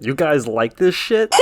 You guys like this shit?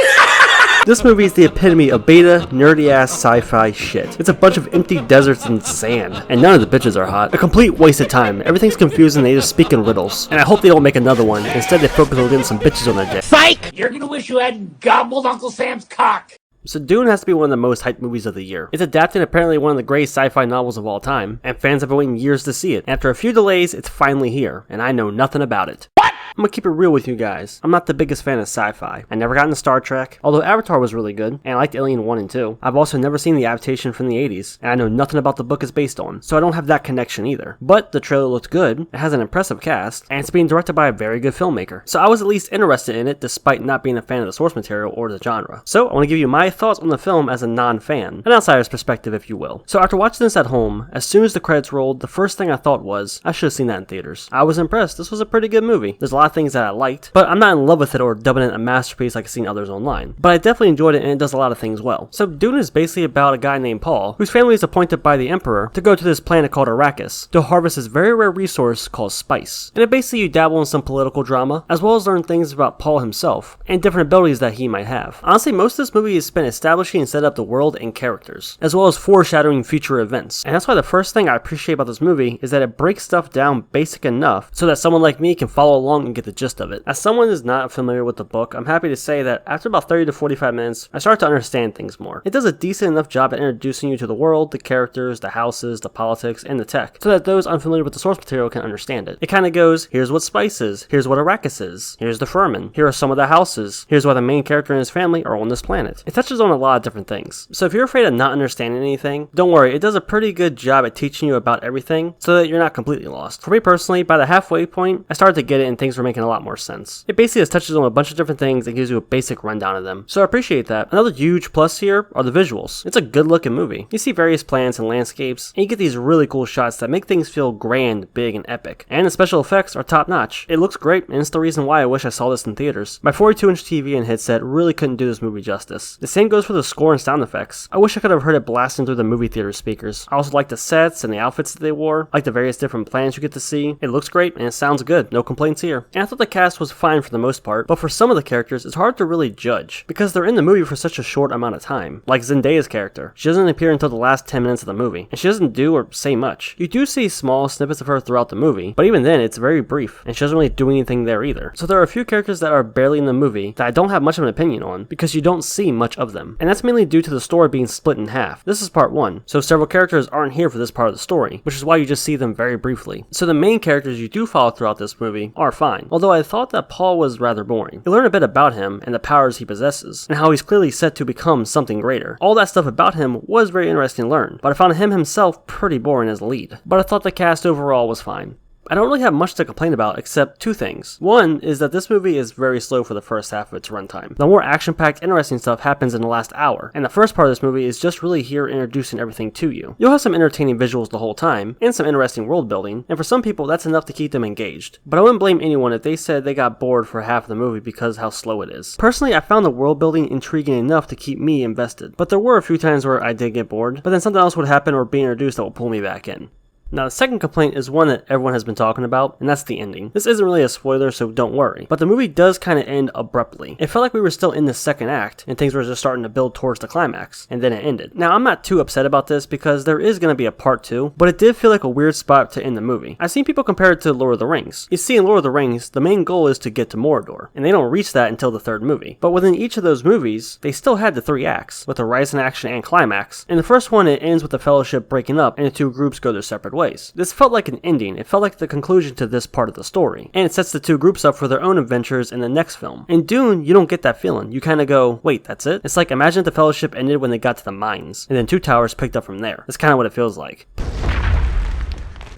This movie is the epitome of beta, nerdy-ass sci-fi shit. It's a bunch of empty deserts and sand, and none of the bitches are hot. A complete waste of time. Everything's confusing, they just speak in riddles. And I hope they don't make another one. Instead, they focus on getting some bitches on their dick. Psych! You're gonna wish you hadn't gobbled Uncle Sam's cock! So Dune has to be one of the most hyped movies of the year. It's adapting apparently one of the greatest sci-fi novels of all time, and fans have been waiting years to see it. After a few delays, it's finally here, and I know nothing about it. I'm gonna keep it real with you guys. I'm not the biggest fan of sci-fi. I never got into Star Trek, although Avatar was really good, and I liked Alien 1 and 2. I've also never seen the adaptation from the 80s, and I know nothing about the book it's based on, so I don't have that connection either. But the trailer looked good, it has an impressive cast, and it's being directed by a very good filmmaker. So I was at least interested in it, despite not being a fan of the source material or the genre. So I want to give you my thoughts on the film as a non-fan, an outsider's perspective if you will. So after watching this at home, as soon as the credits rolled, the first thing I thought was, I should have seen that in theaters. I was impressed, this was a pretty good movie. There's a lot of things that I liked, but I'm not in love with it or dubbing it a masterpiece like I've seen others online. But I definitely enjoyed it and it does a lot of things well. So Dune is basically about a guy named Paul, whose family is appointed by the Emperor to go to this planet called Arrakis to harvest this very rare resource called spice. And basically you dabble in some political drama, as well as learn things about Paul himself, and different abilities that he might have. Honestly, most of this movie is spent establishing and set up the world and characters, as well as foreshadowing future events. And that's why the first thing I appreciate about this movie is that it breaks stuff down basic enough so that someone like me can follow along and get the gist of it. As someone who is not familiar with the book, I'm happy to say that after about 30 to 45 minutes, I start to understand things more. It does a decent enough job at introducing you to the world, the characters, the houses, the politics, and the tech, so that those unfamiliar with the source material can understand it. It kind of goes, here's what spice is, here's what Arrakis is, here's the Furman, here are some of the houses, here's why the main character and his family are on this planet. It touches on a lot of different things. So if you're afraid of not understanding anything, don't worry, it does a pretty good job at teaching you about everything so that you're not completely lost. For me personally, by the halfway point, I started to get it and things were making a lot more sense. It basically just touches on a bunch of different things and gives you a basic rundown of them. So I appreciate that. Another huge plus here are the visuals. It's a good looking movie. You see various plants and landscapes, and you get these really cool shots that make things feel grand, big, and epic. And the special effects are top notch. It looks great, and it's the reason why I wish I saw this in theaters. My 42-inch TV and headset really couldn't do this movie justice. The same goes for the score and sound effects. I wish I could have heard it blasting through the movie theater speakers. I also like the sets and the outfits that they wore, like the various different planets you get to see. It looks great, and it sounds good. No complaints here. And I thought the cast was fine for the most part, but for some of the characters, it's hard to really judge, because they're in the movie for such a short amount of time. Like Zendaya's character. She doesn't appear until the last 10 minutes of the movie, and she doesn't do or say much. You do see small snippets of her throughout the movie, but even then, it's very brief, and she doesn't really do anything there either. So there are a few characters that are barely in the movie that I don't have much of an opinion on, because you don't see much of them. And that's mainly due to the story being split in half. This is part 1, so several characters aren't here for this part of the story, which is why you just see them very briefly. So the main characters you do follow throughout this movie are fine, although I thought that Paul was rather boring. You learn a bit about him and the powers he possesses, and how he's clearly set to become something greater. All that stuff about him was very interesting to learn, but I found him himself pretty boring as the lead. But I thought the cast overall was fine. I don't really have much to complain about except two things. One is that this movie is very slow for the first half of its runtime. The more action-packed, interesting stuff happens in the last hour, and the first part of this movie is just really here introducing everything to you. You'll have some entertaining visuals the whole time, and some interesting world building, and for some people that's enough to keep them engaged. But I wouldn't blame anyone if they said they got bored for half of the movie because of how slow it is. Personally, I found the world building intriguing enough to keep me invested, but there were a few times where I did get bored, but then something else would happen or be introduced that will pull me back in. Now, the second complaint is one that everyone has been talking about, and that's the ending. This isn't really a spoiler, so don't worry, but the movie does kind of end abruptly. It felt like we were still in the second act, and things were just starting to build towards the climax, and then it ended. Now, I'm not too upset about this because there is going to be a part 2, but it did feel like a weird spot to end the movie. I've seen people compare it to Lord of the Rings. You see, in Lord of the Rings, the main goal is to get to Mordor, and they don't reach that until the third movie. But within each of those movies, they still had the 3 acts, with a rise in action and climax. In the first one, it ends with the Fellowship breaking up, and the two groups go their separate ways. This felt like an ending. It felt like the conclusion to this part of the story, and it sets the two groups up for their own adventures in the next film. In Dune, you don't get that feeling. You kind of go, wait, that's it? It's like, imagine if the Fellowship ended when they got to the mines, and then Two Towers picked up from there. That's kind of what it feels like.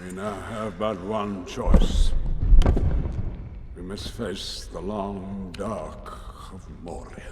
We now have but one choice. We must face the long dark of Moria.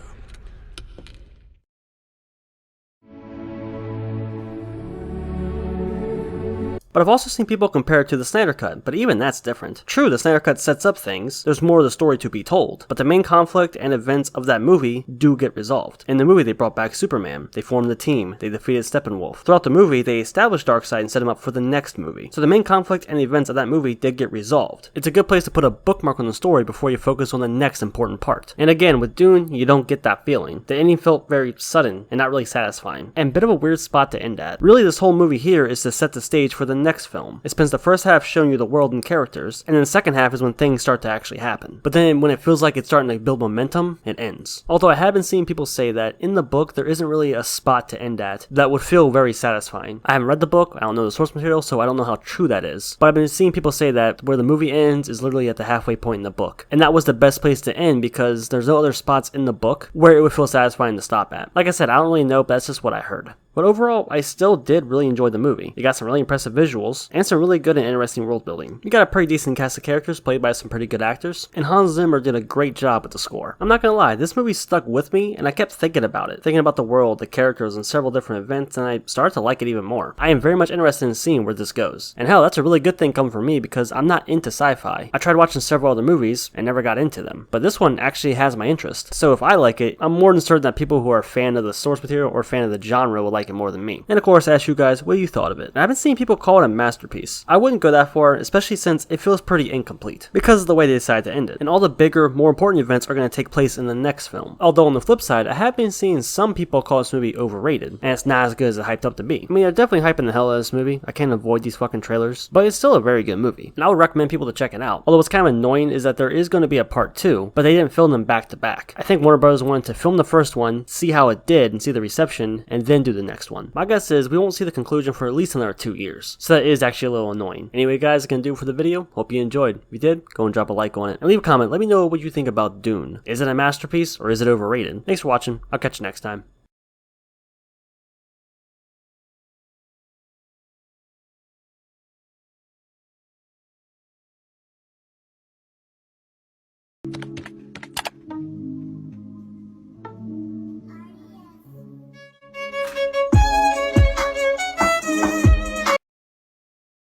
But I've also seen people compare it to the Snyder Cut, but even that's different. True, the Snyder Cut sets up things, there's more of the story to be told, but the main conflict and events of that movie do get resolved. In the movie, they brought back Superman, they formed the team, they defeated Steppenwolf. Throughout the movie, they established Darkseid and set him up for the next movie. So the main conflict and events of that movie did get resolved. It's a good place to put a bookmark on the story before you focus on the next important part. And again, with Dune, you don't get that feeling. The ending felt very sudden and not really satisfying, and a bit of a weird spot to end at. Really, this whole movie here is to set the stage for the next film. It spends the first half showing you the world and characters, and then the second half is when things start to actually happen. But then when it feels like it's starting to build momentum, it ends. Although I have been seeing people say that in the book there isn't really a spot to end at that would feel very satisfying. I haven't read the book, I don't know the source material, so I don't know how true that is. But I've been seeing people say that where the movie ends is literally at the halfway point in the book. And that was the best place to end because there's no other spots in the book where it would feel satisfying to stop at. Like I said, I don't really know, but that's just what I heard. But overall, I still did really enjoy the movie. It got some really impressive visuals, and some really good and interesting world building. You got a pretty decent cast of characters played by some pretty good actors, and Hans Zimmer did a great job with the score. I'm not gonna lie, this movie stuck with me, and I kept thinking about it. Thinking about the world, the characters, and several different events, and I started to like it even more. I am very much interested in seeing where this goes. And hell, that's a really good thing coming from me because I'm not into sci-fi. I tried watching several other movies, and never got into them. But this one actually has my interest. So if I like it, I'm more than certain that people who are a fan of the source material or a fan of the genre will like it more than me. And of course, I asked you guys what you thought of it. And I've been seeing people call it a masterpiece. I wouldn't go that far, especially since it feels pretty incomplete, because of the way they decided to end it. And all the bigger, more important events are going to take place in the next film. Although on the flip side, I have been seeing some people call this movie overrated, and it's not as good as it's hyped up to be. I mean, they're definitely hyping the hell out of this movie. I can't avoid these fucking trailers, but it's still a very good movie. And I would recommend people to check it out. Although what's kind of annoying is that there is going to be a part 2, but they didn't film them back to back. I think Warner Bros. Wanted to film the first one, see how it did, and see the reception, and then do the next one. My guess is we won't see the conclusion for at least another 2 years. So that is actually a little annoying. Anyway guys, that's gonna do it for the video. Hope you enjoyed. If you did, go and drop a like on it. And leave a comment. Let me know what you think about Dune. Is it a masterpiece or is it overrated? Thanks for watching. I'll catch you next time.